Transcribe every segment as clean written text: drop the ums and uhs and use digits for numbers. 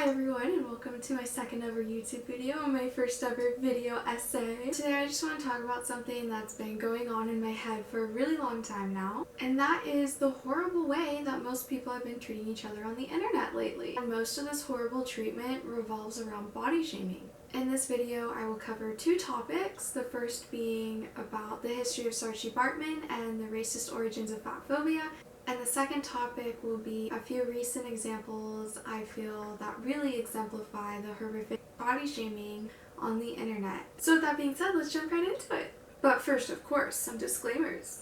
Hi everyone, and welcome to my second ever YouTube video and my first ever video essay. Today I just want to talk about something that's been going on in my head for a really long time now, and that is the horrible way that most people have been treating each other on the internet lately. And most of this horrible treatment revolves around body shaming. In this video, I will cover two topics, the first being about the history of Saartjie Baartman and the racist origins of fat phobia, and the second topic will be a few recent examples I feel that really exemplify the horrific body shaming on the internet. So with that being said, let's jump right into it. But first, of course, some disclaimers.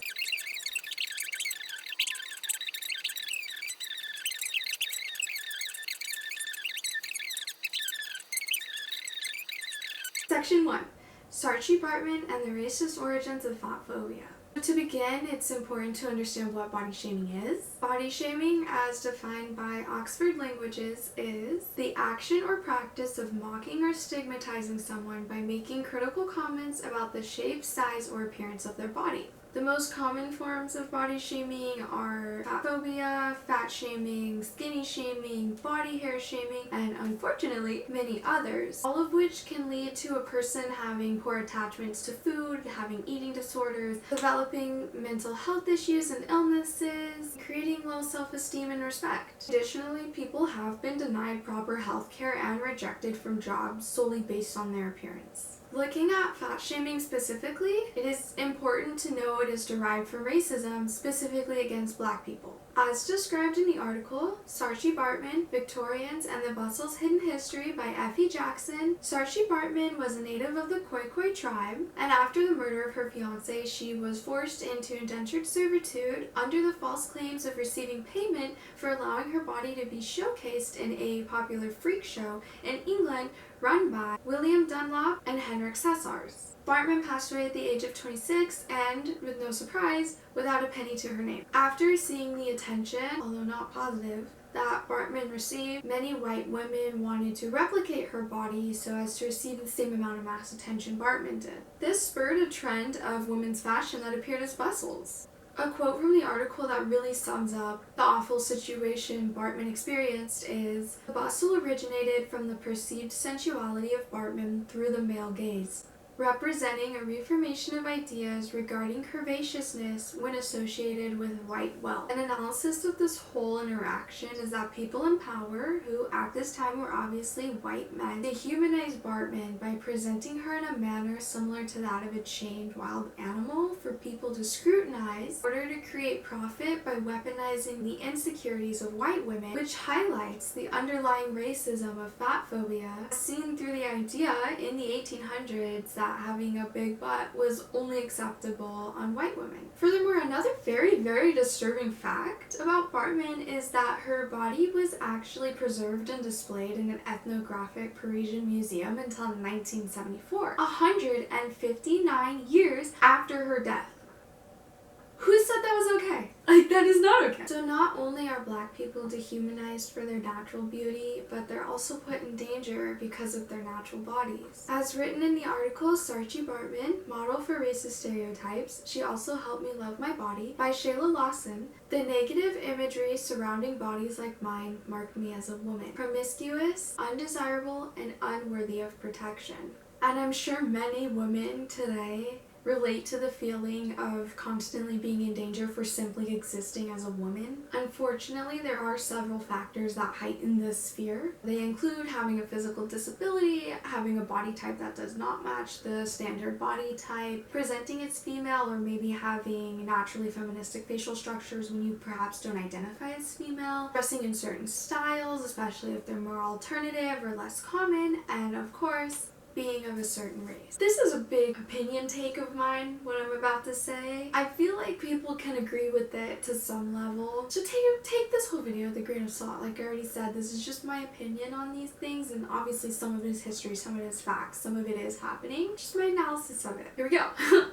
Section 1. Saartjie Baartman and the racist origins of fat phobia. To begin, it's important to understand what body shaming is. Body shaming, as defined by Oxford Languages, is the action or practice of mocking or stigmatizing someone by making critical comments about the shape, size, or appearance of their body. The most common forms of body shaming are fat phobia, fat shaming, skinny shaming, body hair shaming, and unfortunately many others, all of which can lead to a person having poor attachments to food, having eating disorders, developing mental health issues and illnesses, creating low self-esteem and respect. Additionally, people have been denied proper health care and rejected from jobs solely based on their appearance. Looking at fat shaming specifically, it is important to know it is derived from racism, specifically against Black people. As described in the article, Saartjie Baartman, Victorians and the Bustle's Hidden History by Effie Jackson, Saartjie Baartman was a native of the Khoikhoi tribe, and after the murder of her fiancé, she was forced into indentured servitude under the false claims of receiving payment for allowing her body to be showcased in a popular freak show in England run by William Dunlop and Henrik Cesars. Baartman passed away at the age of 26 and, with no surprise, without a penny to her name. After seeing the attention, although not positive, that Baartman received, many white women wanted to replicate her body so as to receive the same amount of mass attention Baartman did. This spurred a trend of women's fashion that appeared as bustles. A quote from the article that really sums up the awful situation Baartman experienced is, "The bustle originated from the perceived sensuality of Baartman through the male gaze, representing a reformation of ideas regarding curvaceousness when associated with white wealth." An analysis of this whole interaction is that people in power, who at this time were obviously white men, dehumanized Baartman by presenting her in a manner similar to that of a chained wild animal for people to scrutinize in order to create profit by weaponizing the insecurities of white women, which highlights the underlying racism of fat phobia, seen through the idea in the 1800s that having a big butt was only acceptable on white women. Furthermore, another very disturbing fact about Baartman is that her body was actually preserved and displayed in an ethnographic Parisian museum until 1974, 159 years after her death. Who said that was okay? That is not okay. So not only are Black people dehumanized for their natural beauty, but they're also put in danger because of their natural bodies. As written in the article Saartjie Baartman, Model for Racist Stereotypes, She Also Helped Me Love My Body by Shayla Lawson, the negative imagery surrounding bodies like mine marked me as a woman, promiscuous, undesirable, and unworthy of protection. And I'm sure many women today relate to the feeling of constantly being in danger for simply existing as a woman. Unfortunately, there are several factors that heighten this fear. They include having a physical disability, having a body type that does not match the standard body type, presenting as female, or maybe having naturally feministic facial structures when you perhaps don't identify as female, dressing in certain styles, especially if they're more alternative or less common, and of course, being of a certain race. This is a big opinion take of mine, what I'm about to say. I feel like people can agree with it to some level. So take this whole video with a grain of salt. Like I already said, this is just my opinion on these things, and obviously some of it is history, some of it is facts, some of it is happening. Just my analysis of it. Here we go.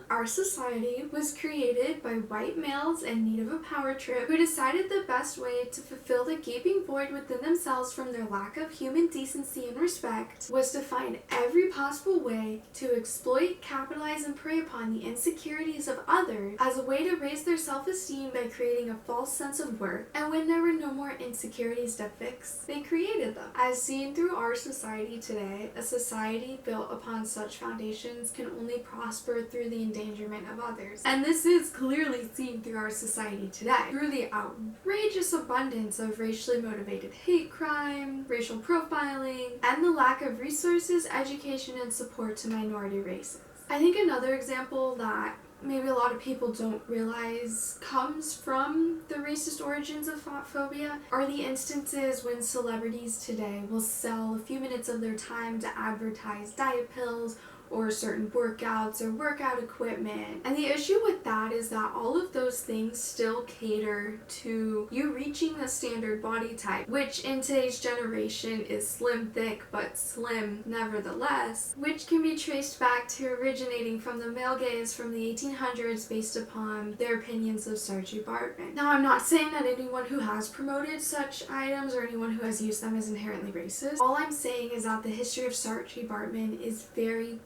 Our society was created by white males in need of a power trip who decided the best way to fulfill the gaping void within themselves from their lack of human decency and respect was to find every possible way to exploit, capitalize, and prey upon the insecurities of others as a way to raise their self-esteem by creating a false sense of worth. And when there were no more insecurities to fix, they created them. As seen through our society today, a society built upon such foundations can only prosper through the endangerment of others. And this is clearly seen through our society today, through the outrageous abundance of racially motivated hate crime, racial profiling, and the lack of resources, education, and support to minority races. I think another example that maybe a lot of people don't realize comes from the racist origins of fat phobia are the instances when celebrities today will sell a few minutes of their time to advertise diet pills or certain workouts or workout equipment. And the issue with that is that all of those things still cater to you reaching the standard body type, which in today's generation is slim thick but slim nevertheless, which can be traced back to originating from the male gaze from the 1800s based upon their opinions of Saartjie Baartman. Now, I'm not saying that anyone who has promoted such items or anyone who has used them is inherently racist. All I'm saying is that the history of Saartjie Baartman is very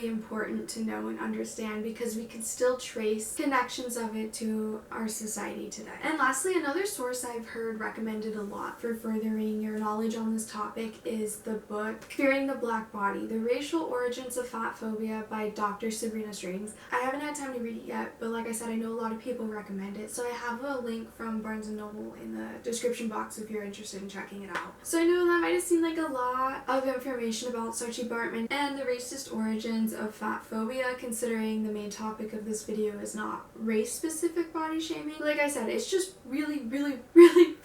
important to know and understand because we can still trace connections of it to our society today. And lastly, another source I've heard recommended a lot for furthering your knowledge on this topic is the book Fearing the Black Body: The Racial Origins of Fat Phobia by Dr. Sabrina Strings. I haven't had time to read it yet, but like I said, I know a lot of people recommend it, so I have a link from Barnes & Noble in the description box if you're interested in checking it out. So I know that might have seemed like a lot of information about Saartjie Baartman and the racist origins of fat phobia, considering the main topic of this video is not race-specific body shaming. Like I said, it's just really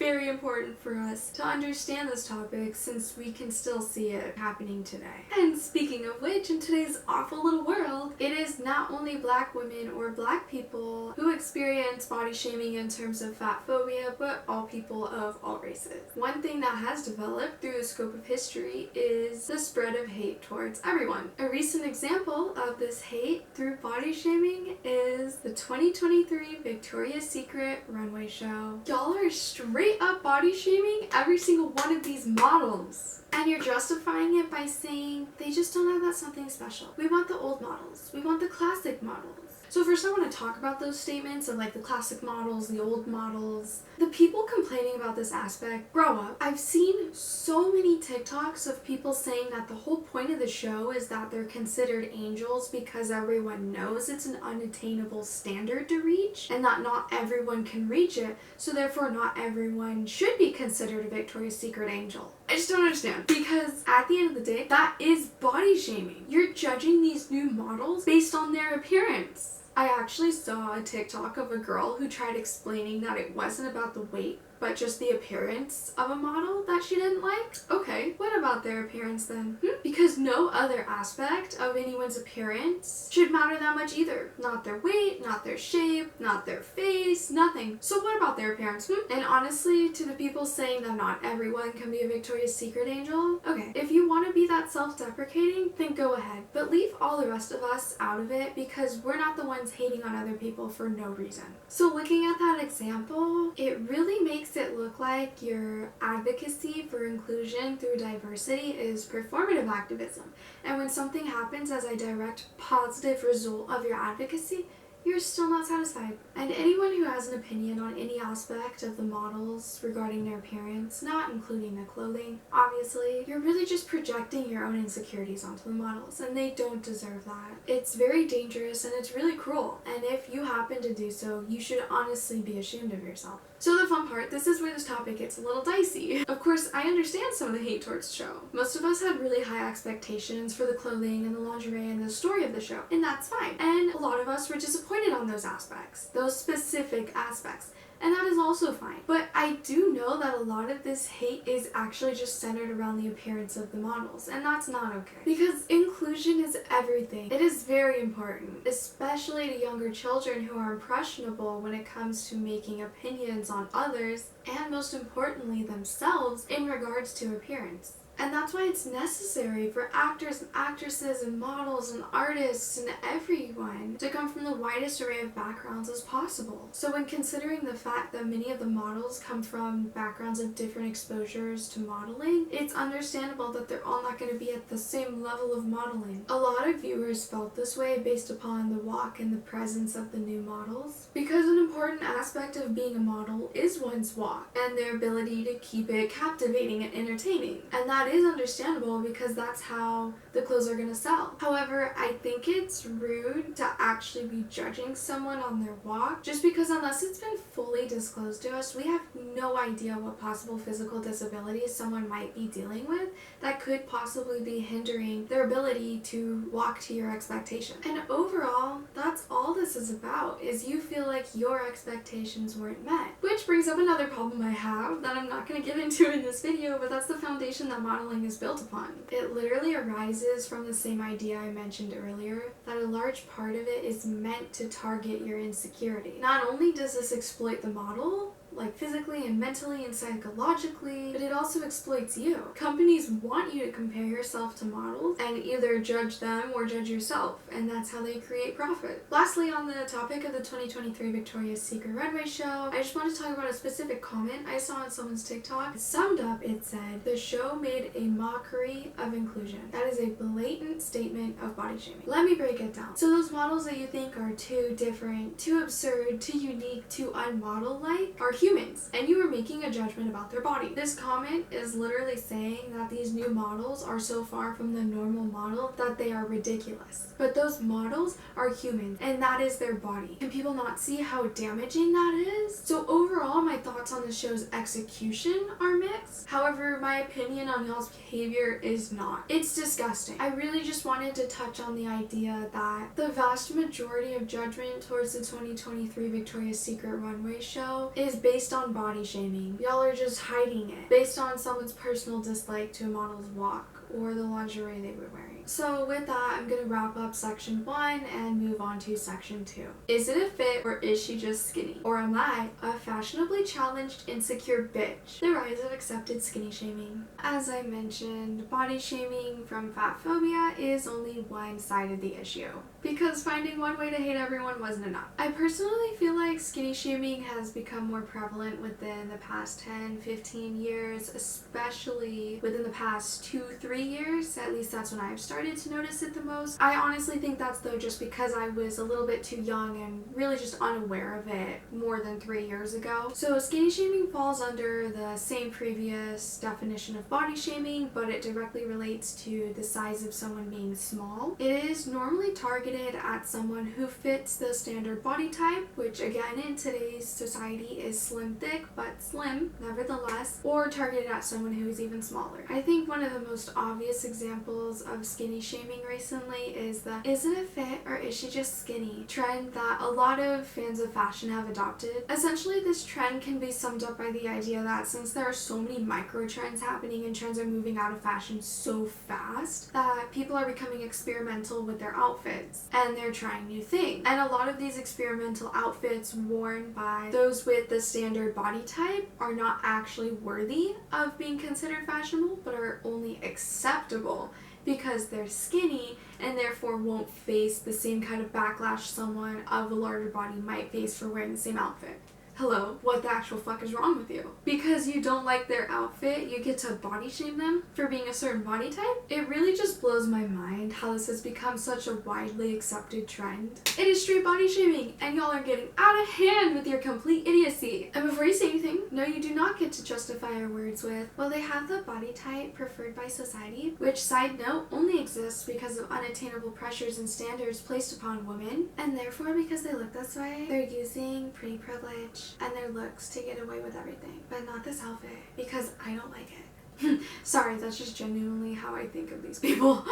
very important for us to understand this topic since we can still see it happening today. And speaking of which, in today's awful little world, it is not only black women or black people who experience body shaming in terms of fat phobia, but all people of all races. One thing that has developed through the scope of history is the spread of hate towards everyone. A recent example of this hate through body shaming is the 2023 Victoria's Secret runway show. Y'all are straight up body shaming every single one of these models. And you're justifying it by saying they just don't have that something special. We want the old models. We want the classic models. So first I want to talk about those statements of like the classic models, the old models. The people complaining about this aspect, grow up. I've seen so many TikToks of people saying that the whole point of the show is that they're considered angels because everyone knows it's an unattainable standard to reach and that not everyone can reach it, so therefore not everyone should be considered a Victoria's Secret angel. I just don't understand, because at the end of the day, that is body shaming. You're judging these new models based on their appearance. I actually saw a TikTok of a girl who tried explaining that it wasn't about the weight, but just the appearance of a model that she didn't like. Okay, what about their appearance then? Because no other aspect of anyone's appearance should matter that much either. Not their weight, not their shape, not their face, nothing. So what about their appearance? And honestly, to the people saying that not everyone can be a Victoria's Secret angel, okay, if you want to be that self-deprecating, then go ahead. But leave all the rest of us out of it because we're not the ones hating on other people for no reason. So looking at that example, it really makes it look like your advocacy for inclusion through diversity is performative activism, and when something happens as a direct positive result of your advocacy, you're still not satisfied. And anyone who has an opinion on any aspect of the models regarding their appearance, not including the clothing, obviously, you're really just projecting your own insecurities onto the models, and they don't deserve that. It's very dangerous and it's really cruel, and if you happen to do so, you should honestly be ashamed of yourself. So the fun part, this is where this topic gets a little dicey. Of course, I understand some of the hate towards the show. Most of us had really high expectations for the clothing and the lingerie and the story of the show, and that's fine. And a lot of us were disappointed on those aspects, those specific aspects. And that is also fine. But I do know that a lot of this hate is actually just centered around the appearance of the models, and that's not okay. Because inclusion is everything. It is very important, especially to younger children who are impressionable when it comes to making opinions on others and most importantly themselves in regards to appearance. And that's why it's necessary for actors and actresses and models and artists and everyone to come from the widest array of backgrounds as possible. So when considering the fact that many of the models come from backgrounds of different exposures to modeling, it's understandable that they're all not going to be at the same level of modeling. A lot of viewers felt this way based upon the walk and the presence of the new models, because an important aspect of being a model is one's walk and their ability to keep it captivating and entertaining. And that is understandable because that's how the clothes are going to sell. However, I think it's rude to actually be judging someone on their walk just because unless it's been fully disclosed to us, we have no idea what possible physical disabilities someone might be dealing with that could possibly be hindering their ability to walk to your expectation. And overall, that's all this is about, is you feel like your expectations weren't met. Which brings up another problem I have that I'm not going to get into in this video, but that's the foundation that modeling is built upon. It literally arises from the same idea I mentioned earlier, that a large part of it is meant to target your insecurity. Not only does this exploit the model, like physically and mentally and psychologically, but it also exploits you. Companies want you to compare yourself to models and either judge them or judge yourself, and that's how they create profit. Lastly, on the topic of the 2023 Victoria's Secret runway show, I just want to talk about a specific comment I saw on someone's TikTok. Summed up, it said, "The show made a mockery of inclusion." That is a blatant statement of body shaming. Let me break it down. So those models that you think are too different, too absurd, too unique, too unmodel-like are humans, and you are making a judgment about their body. This comment is literally saying that these new models are so far from the normal model that they are ridiculous. But those models are humans, and that is their body. Can people not see how damaging that is? So overall, my thoughts on the show's execution are mixed. However, my opinion on y'all's behavior is not. It's disgusting. I really just wanted to touch on the idea that the vast majority of judgment towards the 2023 Victoria's Secret runway show is based on body shaming. Y'all are just hiding it based on someone's personal dislike to a model's walk or the lingerie they were wearing. So with that, I'm gonna wrap up section 1 and move on to section 2. Is it a fit, or is she just skinny? Or am I a fashionably challenged, insecure bitch? The rise of accepted skinny shaming. As I mentioned, body shaming from fat phobia is only one side of the issue, because finding one way to hate everyone wasn't enough. I personally feel like skinny shaming has become more prevalent within the past 10-15 years, especially within the past 2-3 years. At least that's when I've started to notice it the most. I honestly think that's though just because I was a little bit too young and really just unaware of it more than 3 years ago. So skinny shaming falls under the same previous definition of body shaming, but it directly relates to the size of someone being small. It is normally targeted at someone who fits the standard body type, which again in today's society is slim thick, but slim nevertheless, or targeted at someone who is even smaller. I think one of the most obvious examples of skinny shaming recently is the "is it a fit or is she just skinny" trend that a lot of fans of fashion have adopted. Essentially, this trend can be summed up by the idea that since there are so many micro trends happening and trends are moving out of fashion so fast, that people are becoming experimental with their outfits and they're trying new things. And a lot of these experimental outfits worn by those with the standard body type are not actually worthy of being considered fashionable, but are only acceptable because they're skinny and therefore won't face the same kind of backlash someone of a larger body might face for wearing the same outfit. Hello, what the actual fuck is wrong with you? Because you don't like their outfit, you get to body shame them for being a certain body type? It really just blows my mind how this has become such a widely accepted trend. It is street body shaming, and y'all are getting out of hand with your complete idiocy. And before you say anything, no, you do not get to justify your words with, well, they have the body type preferred by society, which, side note, only exists because of unattainable pressures and standards placed upon women, and therefore because they look this way, they're using pretty privilege and their looks to get away with everything, but not this outfit because I don't like it. Sorry, that's just genuinely how I think of these people.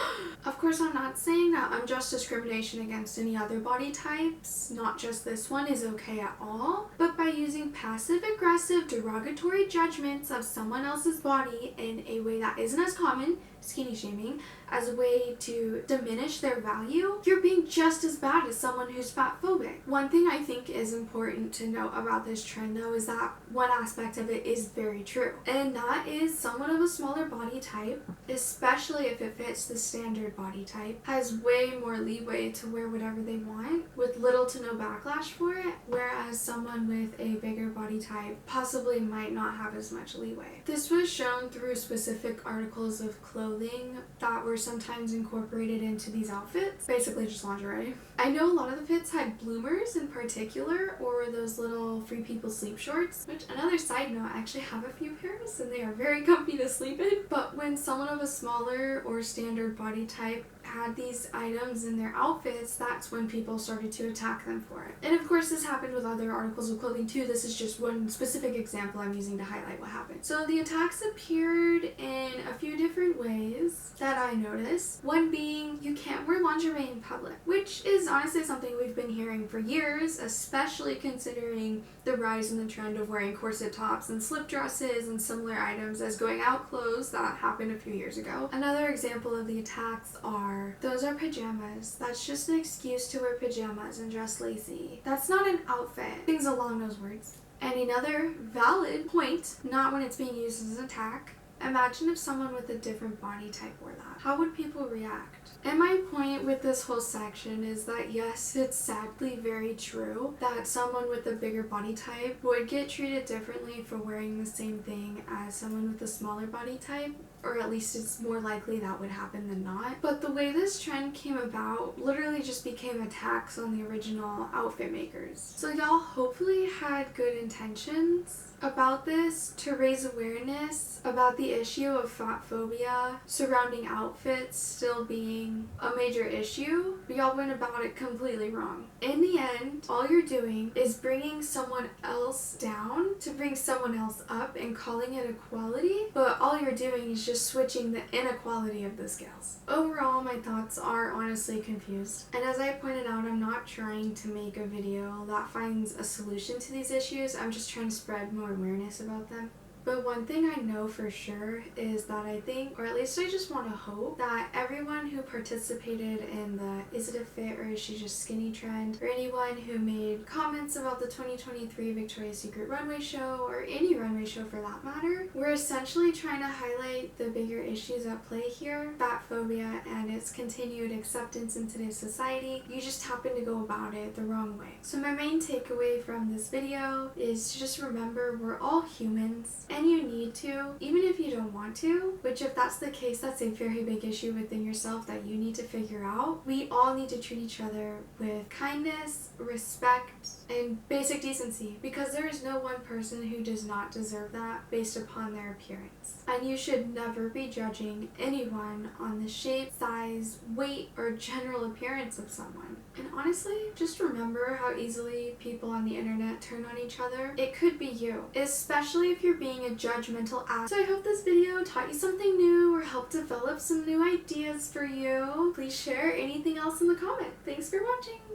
Of course, I'm not saying that unjust discrimination against any other body types, not just this one, is okay at all, but by using passive-aggressive derogatory judgments of someone else's body in a way that isn't as common, skinny shaming as a way to diminish their value, you're being just as bad as someone who's fat phobic. One thing I think is important to note about this trend though is that one aspect of it is very true, and that is someone of a smaller body type, especially if it fits the standard body type, has way more leeway to wear whatever they want with little to no backlash for it, whereas someone with a bigger body type possibly might not have as much leeway. This was shown through specific articles of clothing that were sometimes incorporated into these outfits, basically just lingerie. I know a lot of the fits had bloomers in particular, or those little Free People sleep shorts, which, another side note, I actually have a few pairs and they are very comfy to sleep in. But when someone of a smaller or standard body type had these items in their outfits, that's when people started to attack them for it. And of course this happened with other articles of clothing too. This is just one specific example I'm using to highlight what happened. So the attacks appeared in a few different ways that I noticed. One being, you can't wear lingerie in public, which is honestly something we've been hearing for years, especially considering the rise in the trend of wearing corset tops and slip dresses and similar items as going out clothes that happened a few years ago. Another example of the attacks are, those are pajamas. That's just an excuse to wear pajamas and dress lazy. That's not an outfit. Things along those words. And another valid point, not when it's being used as an attack. Imagine if someone with a different body type wore that. How would people react? And my point with this whole section is that yes, it's sadly very true that someone with a bigger body type would get treated differently for wearing the same thing as someone with a smaller body type, or at least it's more likely that would happen than not. But the way this trend came about literally just became attacks on the original outfit makers. So y'all hopefully had good intentions about this to raise awareness about the issue of fat phobia surrounding outfits still being a major issue, but y'all went about it completely wrong. In the end, all you're doing is bringing someone else down to bring someone else up and calling it equality, but all you're doing is just switching the inequality of the scales. Overall, my thoughts are honestly confused, and as I pointed out, I'm not trying to make a video that finds a solution to these issues. I'm just trying to spread more awareness about them. But one thing I know for sure is that I think, or at least I just want to hope, that everyone who participated in the is it a fit or is she just skinny trend, or anyone who made comments about the 2023 Victoria's Secret runway show, or any runway show for that matter, we're essentially trying to highlight the bigger issues at play here, fat phobia and its continued acceptance in today's society. You just happen to go about it the wrong way. So my main takeaway from this video is to just remember we're all humans. And you need to, even if you don't want to, which if that's the case, that's a very big issue within yourself that you need to figure out. We all need to treat each other with kindness, respect, and basic decency, because there is no one person who does not deserve that based upon their appearance. And you should never be judging anyone on the shape, size, weight, or general appearance of someone. And honestly, just remember how easily people on the internet turn on each other. It could be you, especially if you're being a judgmental ass. So I hope this video taught you something new or helped develop some new ideas for you. Please share anything else in the comment. Thanks for watching!